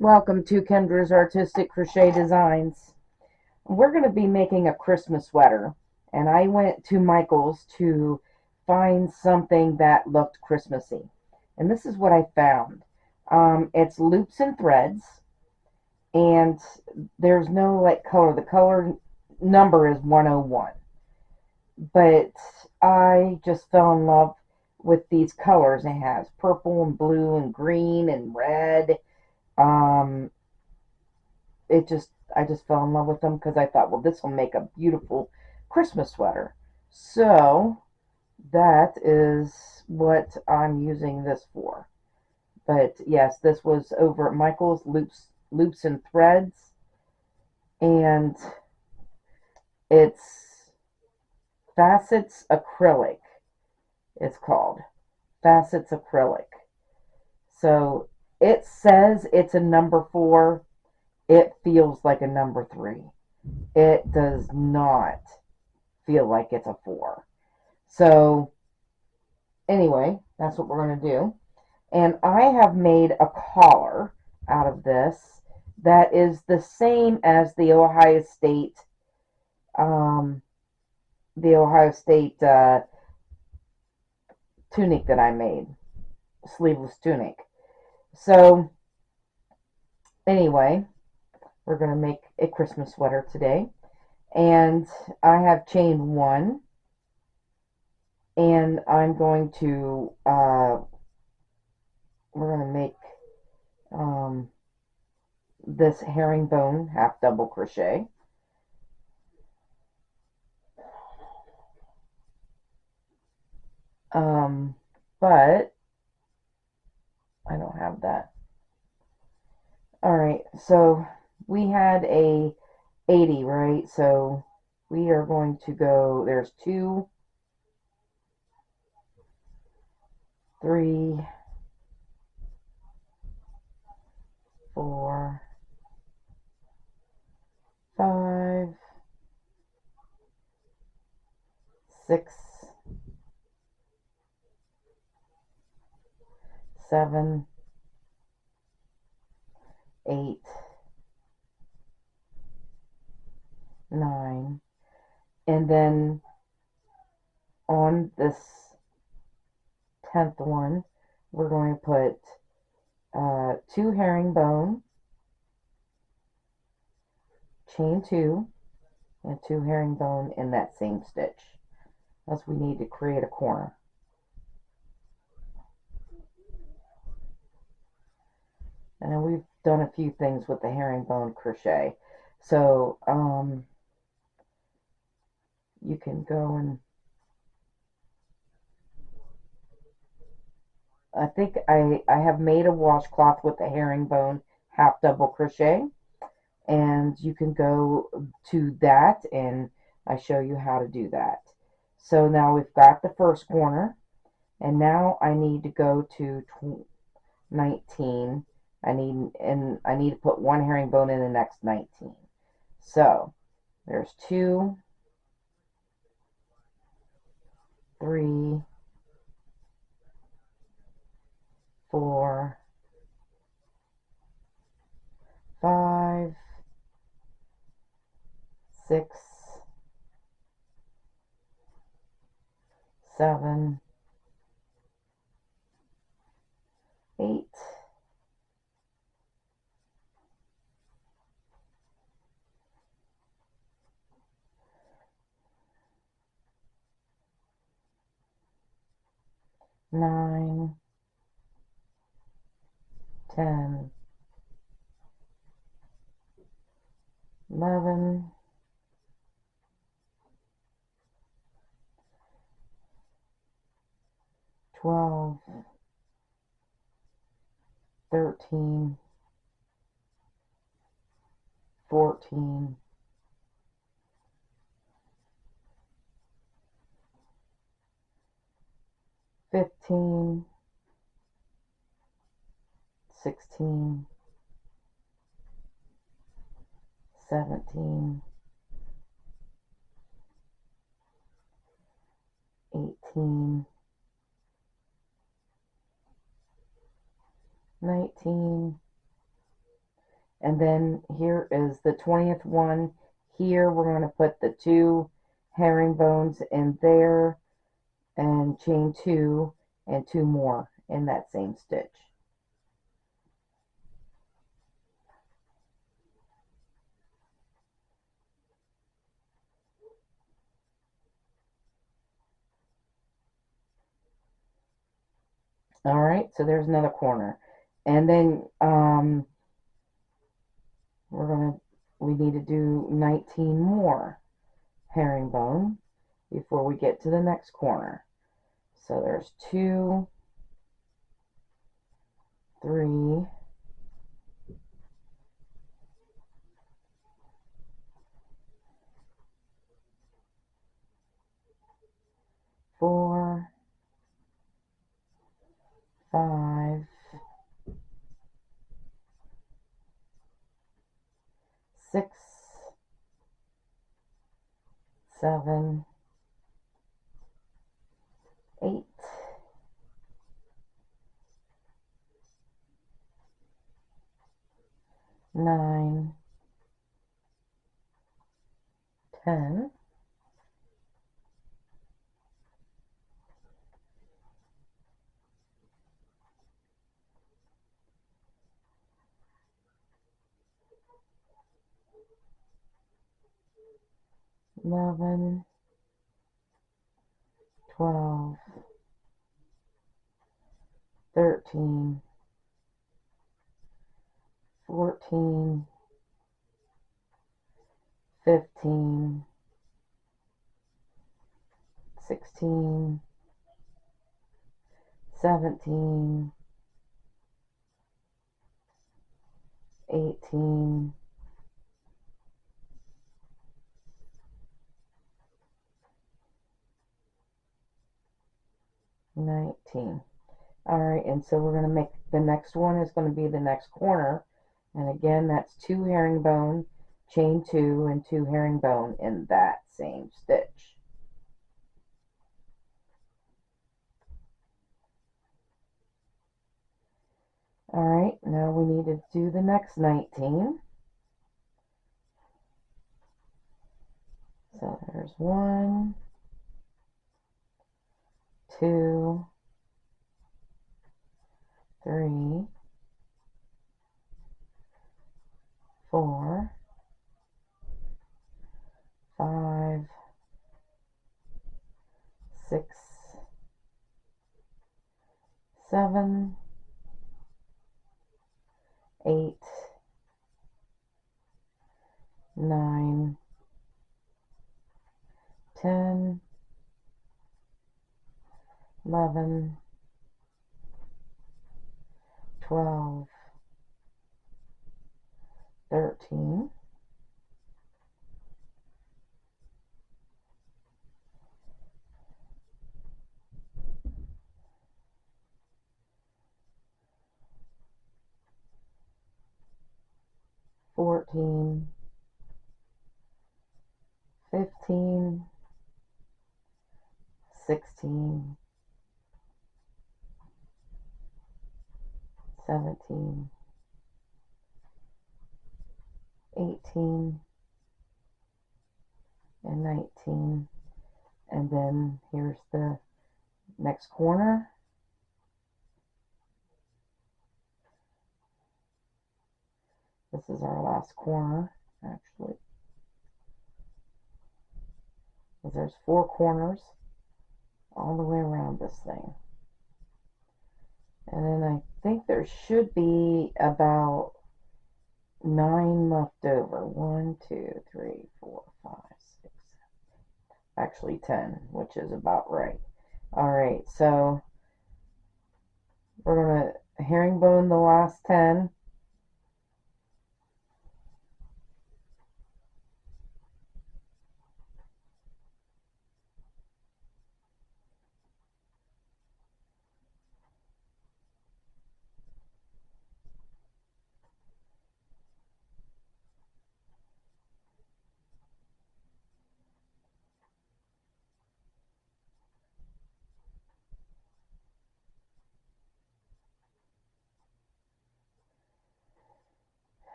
Welcome to Kendra's Artistic Crochet Designs. We're going to be making a Christmas sweater, and I went to Michael's to find something that looked Christmassy. And this is what I found. It's loops and threads, and there's no like color. The color number is 101. But I just fell in love with these colors. It has purple and blue and green and red. Um, I just fell in love with them because I thought, well, this will make a beautiful Christmas sweater. So that is what I'm using this for. But yes, this was over at Michael's Loops and Threads, and it's Facets Acrylic. It's called Facets Acrylic. So it says it's a number 4. It feels like a number 3. It does not feel like it's a 4. So anyway, that's what we're going to do. And I have made a collar out of this that is the same as um, the Ohio State tunic that I made, sleeveless tunic. So anyway, we're going to make a Christmas sweater today. And I have chained 1, and we're going to make um, this herringbone half double crochet. But I don't have that. Alright, so we had a 80, right? So we are going to go, there's 2, 3, 4, 5, 6, 7, 8, 9, and then on this 10th one, we're going to put 2 herringbone, chain 2, and 2 herringbone in that same stitch, as we need to create a corner. And then we've done a few things with the herringbone crochet. So you can go and I think I have made a washcloth with the herringbone half double crochet, and you can go to that and I show you how to do that. So now we've got the first corner, and now I need to go to 19. I need to put 1 herringbone in the next 19. So there's 2, 3, 4, 5, 6, 7, 8, 9, 10, 11, 12, 13, 14, 15, 16, 17, 18, 19, And then here is the 20th one. Here we're going to put the 2 herringbones in there and chain 2 and 2 more in that same stitch. All right, so there's another corner. And then we need to do 19 more herringbone before we get to the next corner. So there's 2, 3, 4, 5, 6, 7, 8, 9, 10, 11, 12, 13, 14, 15, 16, 17, 18, 19. All right, and so we're going to make the next one is going to be the next corner. And again, that's 2 herringbone, chain 2, and 2 herringbone in that same stitch. All right, now we need to do the next 19. So there's 1, 2, 3, 4, 5, 6, 7, 8, 9, 10, 11, 12, 13, 14, 15, 16, 17, 18, and 19. And then here's the next corner. This is our last corner, actually. Because there's 4 corners all the way around this thing. And then I think there should be about 9 left over. 1, 2, 3, 4, 5, 6, actually 10, which is about right. All right, so we're going to herringbone the last 10.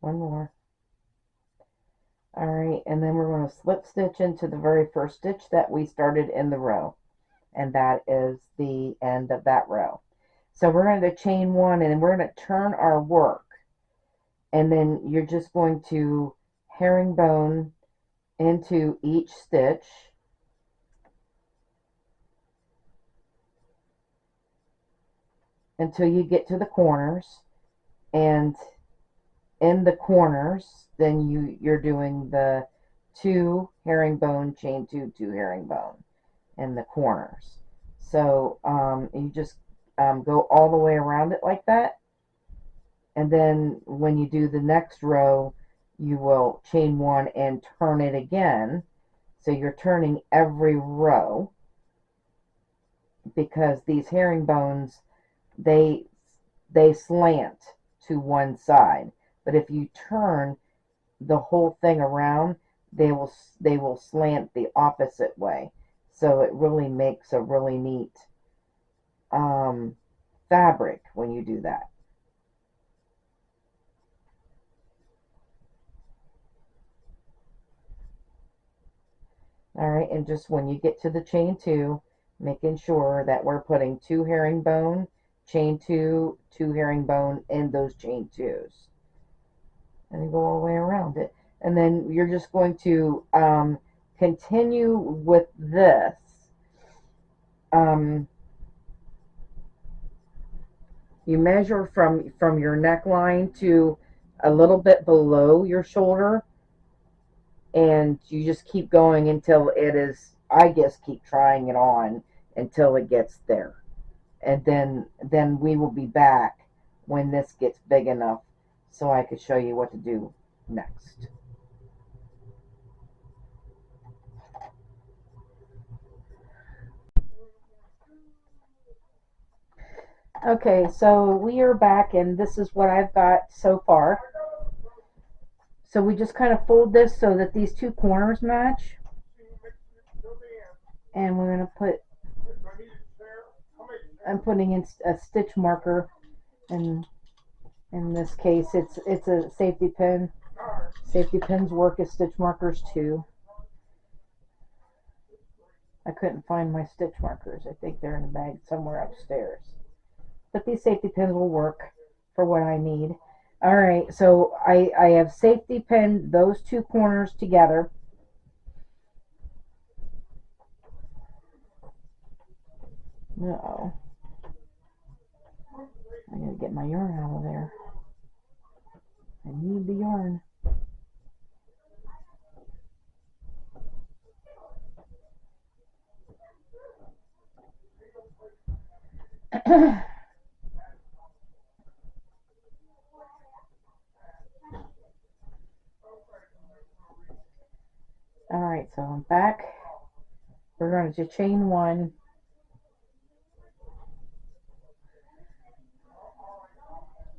one more. All right, and then we're going to slip stitch into the very first stitch that we started in the row, and that is the end of that row. So we're going to chain one, and then we're going to turn our work, and then you're just going to herringbone into each stitch, until you get to the corners, and in the corners then you're doing the 2 herringbone, chain 2, 2 herringbone in the corners. So you just go all the way around it like that, and then when you do the next row you will chain 1 and turn it again. So you're turning every row, because these herringbones, they slant to one side, but if you turn the whole thing around, they will slant the opposite way. So it really makes a really neat fabric when you do that. All right, and just when you get to the chain 2, making sure that we're putting 2 herringbone, chain 2, 2 herringbone in those chain 2s, and then go all the way around it. And then you're just going to continue with this. You measure from your neckline to a little bit below your shoulder, and you just keep going until it is, I guess, keep trying it on until it gets there. And then we will be back when this gets big enough so I could show you what to do next. Okay, so we are back, and this is what I've got so far. So we just kind of fold this so that these 2 corners match, and we're going to put, I'm putting in a stitch marker, and in this case it's a safety pin. Safety pins work as stitch markers too. I couldn't find my stitch markers. I think they're in a bag somewhere upstairs. But these safety pins will work for what I need. Alright, so I have safety pinned those 2 corners together. Uh-oh. I gotta get my yarn out of there. I need the yarn. Alright, so I'm back. We're going to chain 1.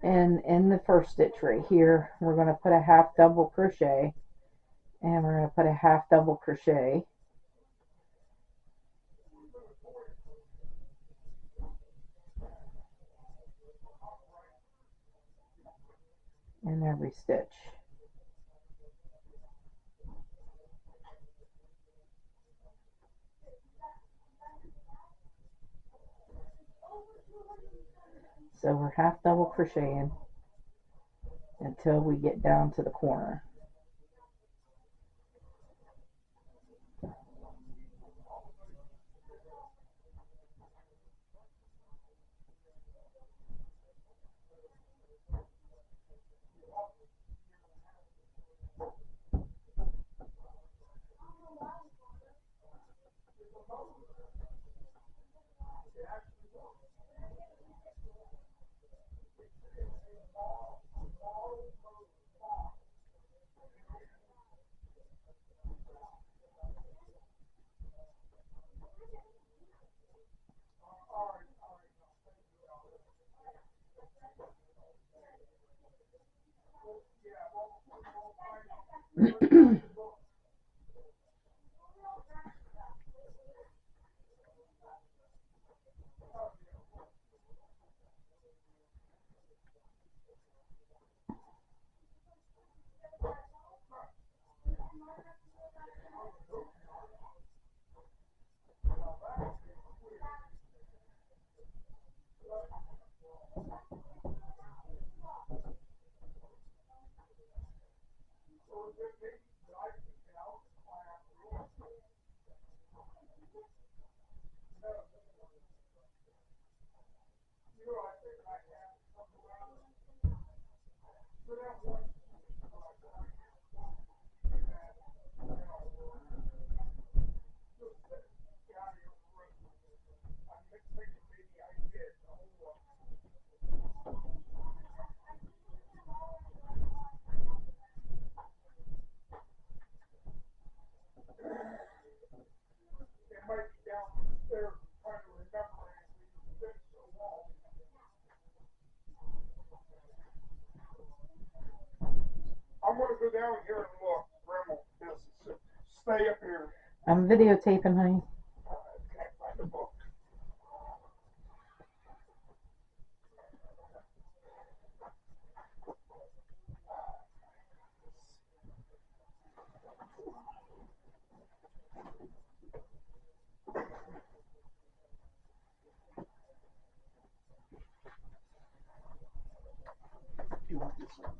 And in the first stitch right here, we're going to put a half double crochet, and we're going to put a half double crochet in every stitch. So we're half double crocheting until we get down to the corner. I'm going to go down here and look. Grandma, just stay up here. I'm videotaping, honey. I can't find the book. You want this one?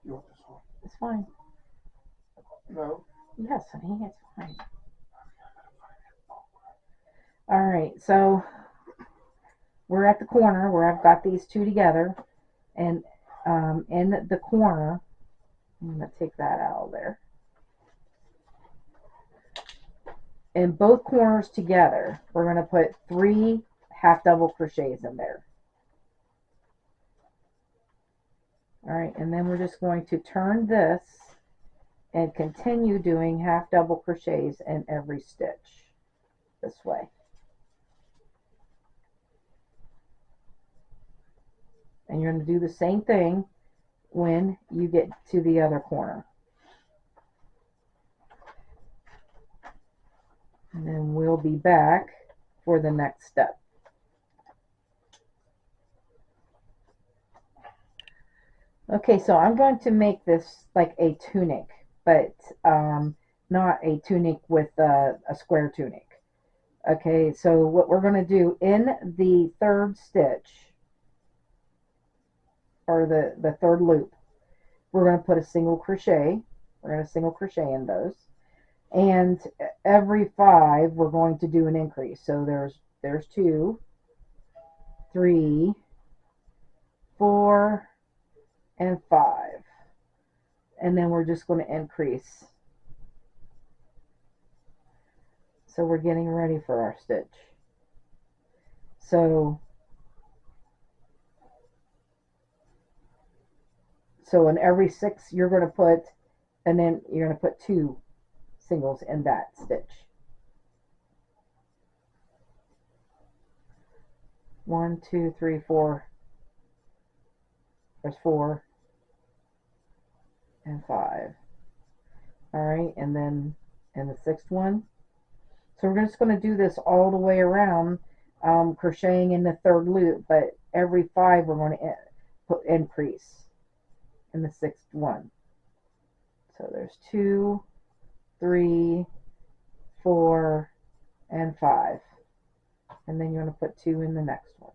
You want this one? It's fine. No. Yes, honey, it's fine. All right, so we're at the corner where I've got these two together, and in the corner, I'm going to take that out of there. In both corners together, we're going to put 3 half double crochets in there. All right, and then we're just going to turn this and continue doing half double crochets in every stitch this way. And you're going to do the same thing when you get to the other corner. And then we'll be back for the next step. Okay, so I'm going to make this like a tunic, but not a tunic with a square tunic. Okay, so what we're going to do in the third stitch, or the third loop, we're going to put a single crochet. We're going to single crochet in those. And every 5, we're going to do an increase. So there's 2, 3, 4, and 5. And then we're just going to increase. So we're getting ready for our stitch. So in every 6 you're going to put, and then you're going to put 2 singles in that stitch. 1, 2, 3, 4. There's 4 and 5. All right, and then in the 6th one. So we're just going to do this all the way around, crocheting in the third loop, but every 5 we're going to put increase in the 6th one. So there's 2, 3, 4, and 5. And then you're going to put 2 in the next one.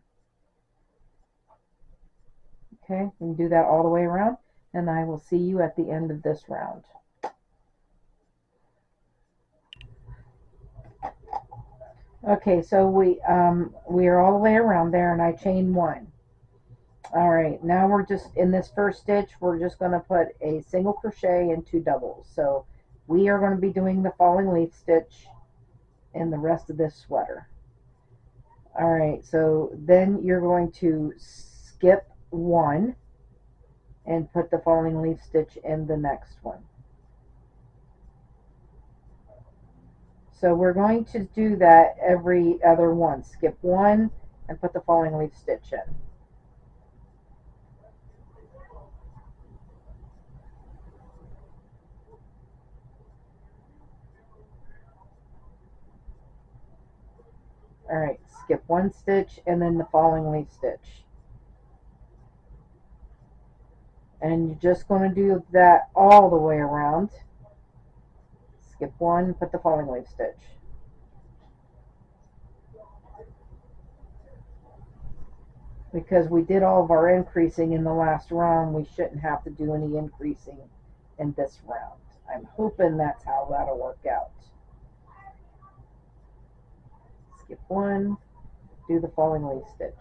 Okay, you can do that all the way around, and I will see you at the end of this round. Okay, so we are all the way around there, and I chain 1. All right, now we're just in this first stitch, we're just going to put a single crochet and 2 doubles. So we are going to be doing the falling leaf stitch in the rest of this sweater. All right, so then you're going to skip 1 and put the falling leaf stitch in the next one. So we're going to do that every other one. Skip 1 and put the falling leaf stitch in. All right, skip 1 stitch and then the falling leaf stitch. And you're just going to do that all the way around. Skip 1, put the falling leaf stitch. because we did all of our increasing in the last round. We shouldn't have to do any increasing in this round. I'm hoping that's how that'll work out. Skip one, do the falling leaf stitch.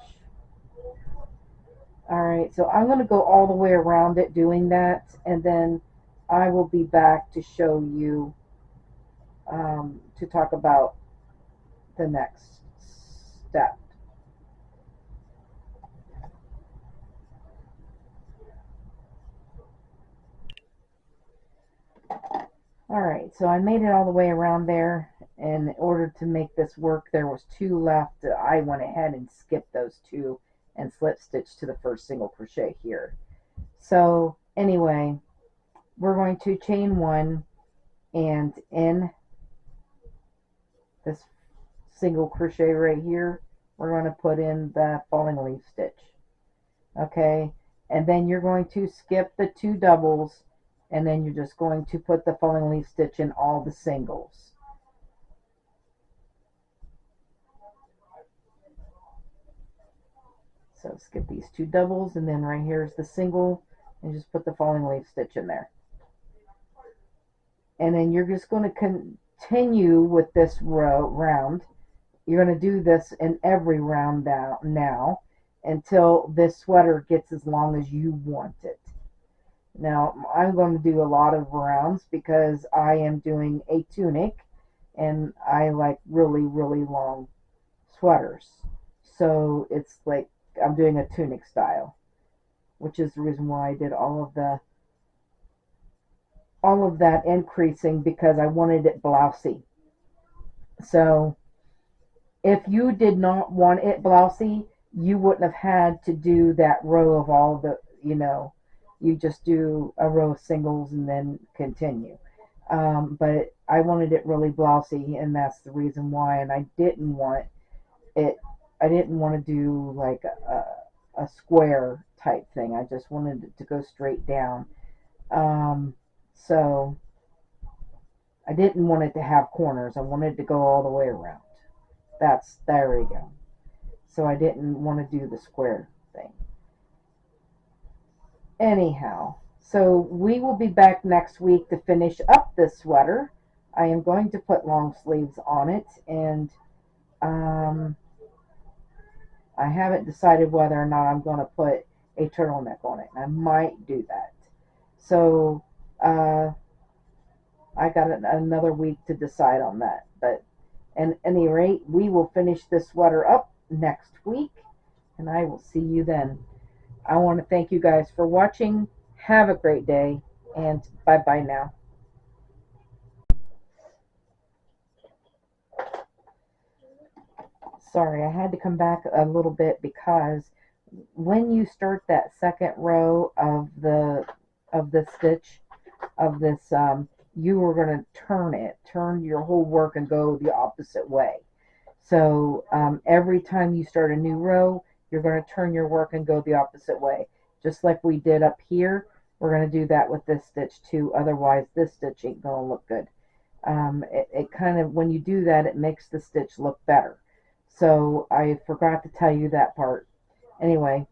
Alright, so I'm going to go all the way around it doing that, and then I will be back to show you, to talk about the next step. Alright, so I made it all the way around there, and in order to make this work, there was two left. I went ahead and skipped those two and slip stitched to the first single crochet here. So anyway, we're going to chain one, and in this single crochet right here, we're going to put in the falling leaf stitch. Okay, and then you're going to skip the two doubles, and then you're just going to put the falling leaf stitch in all the singles. So skip these two doubles, and then right here is the single, and just put the falling leaf stitch in there. And then you're just going to continue with this round. You're going to do this in every round now until this sweater gets as long as you want it. Now, I'm going to do a lot of rounds because I am doing a tunic, and I like really, really long sweaters. So it's like I'm doing a tunic style, which is the reason why I did all of that increasing, because I wanted it blousy. So if you did not want it blousy, you wouldn't have had to do that row of all the, you just do a row of singles and then continue. But I wanted it really blousy, and that's the reason why. And I didn't want to do like a square type thing. I just wanted it to go straight down. So I didn't want it to have corners. I wanted it to go all the way around. There we go. So I didn't want to do the square thing. Anyhow, so we will be back next week to finish up this sweater. I am going to put long sleeves on it, and I haven't decided whether or not I'm going to put a turtleneck on it. I might do that. So I got another week to decide on that. But at any rate, we will finish this sweater up next week, and I will see you then. I want to thank you guys for watching. Have a great day, and bye-bye now. Sorry, I had to come back a little bit because when you start that second row of the stitch of this, you are going to turn your whole work and go the opposite way. So every time you start a new row, you're going to turn your work and go the opposite way. Just like we did up here, we're going to do that with this stitch too. Otherwise, this stitch ain't going to look good. It kind of, when you do that, it makes the stitch look better. So I forgot to tell you that part. Anyway,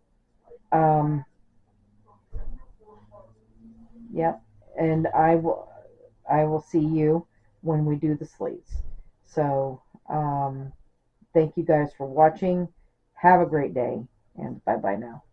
yep, and I will see you when we do the sleeves. So thank you guys for watching. Have a great day, and bye bye now.